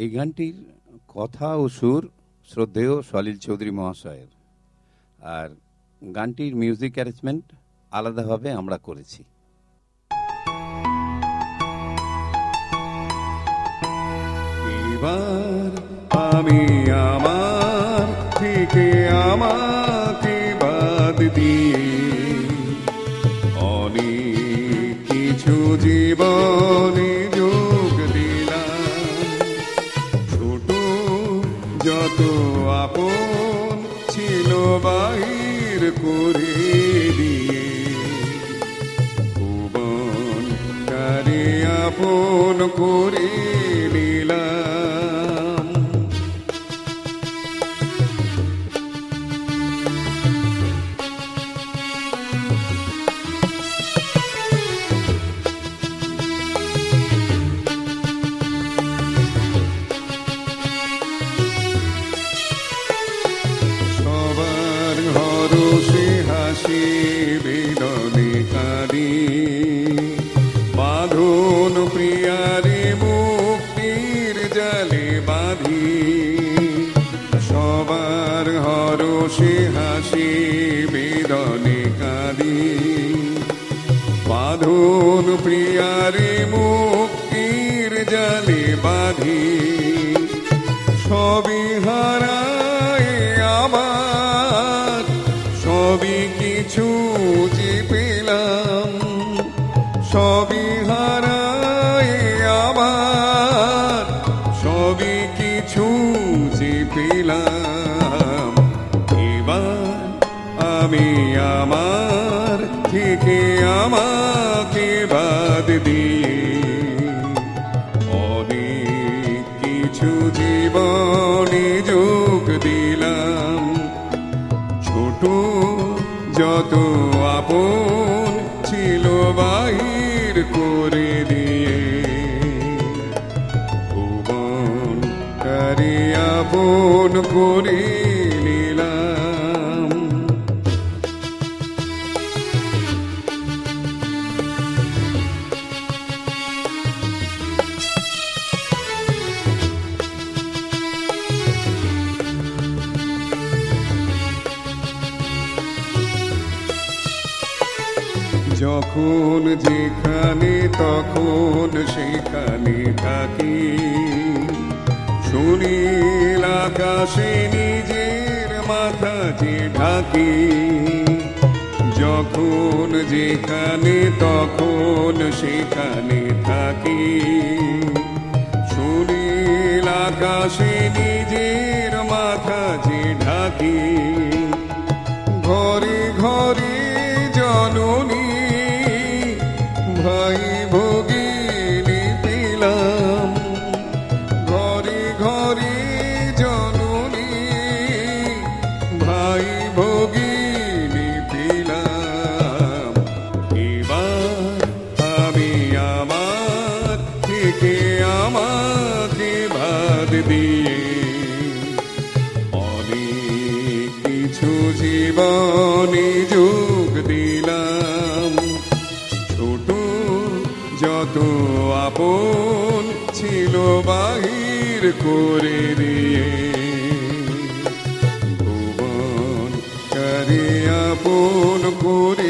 এই গানটির কথা ও সুর শ্রদ্ধেয় সলিল চৌধুরী মহাশয়ের, আর গানটির মিউজিক অ্যারেঞ্জমেন্ট আলাদাভাবে আমরা করেছি। এবার আমি আমার থেকে আমাকে বাদ দিয়ে অনেক কিছু জীবনে যোগ দিলাম। ছোট যত আপন ছিল বাহির করে দিয়ে ভুবন তারে আপন করে নিলাম। সবার হরষে হাসি বেদনে কাঁদি বাঁধন প্রিয়ারে মুক্তির জালে বাঁধি। সবার হরষে হাসি বেদনে কাঁদি বাঁধন প্রিয়ারে মুক্তির জালে বাঁধি। সবই হারায় আমার সবই কিছু যে পেলাম। সবই হারায় আমার সবই কিছু যে পেলাম। এবার আমি আমার থেকে আমাকে বাদ দিয়ে অনেক কিছু জীবনে যোগ দিলাম। ছোট যত আপন ছিল বাহির করে দিয়ে ভুবন তারে আপন করে নিলাম। যখন যেখানে তখন সেখানে থাকি সুনীল আকাশে নিজের মাথা যে ঢাকি। যখন যেখানে তখন সেখানে থাকি সুনীল আকাশে নিজের মাথা যে ঢাকি। ঘরে ঘরে জননী ভাই ভগিনী পেলাম। ঘরে ঘরে জননী ভাই ভগিনী পেলাম। এবার আমি আমার থেকে আমাকে বাদ দিয়ে অনেক কিছু জীবনে যোগ দিলাম। ছোট যত আপন ছিল বাহির করে দিয়ে ভুবন তারে আপন করে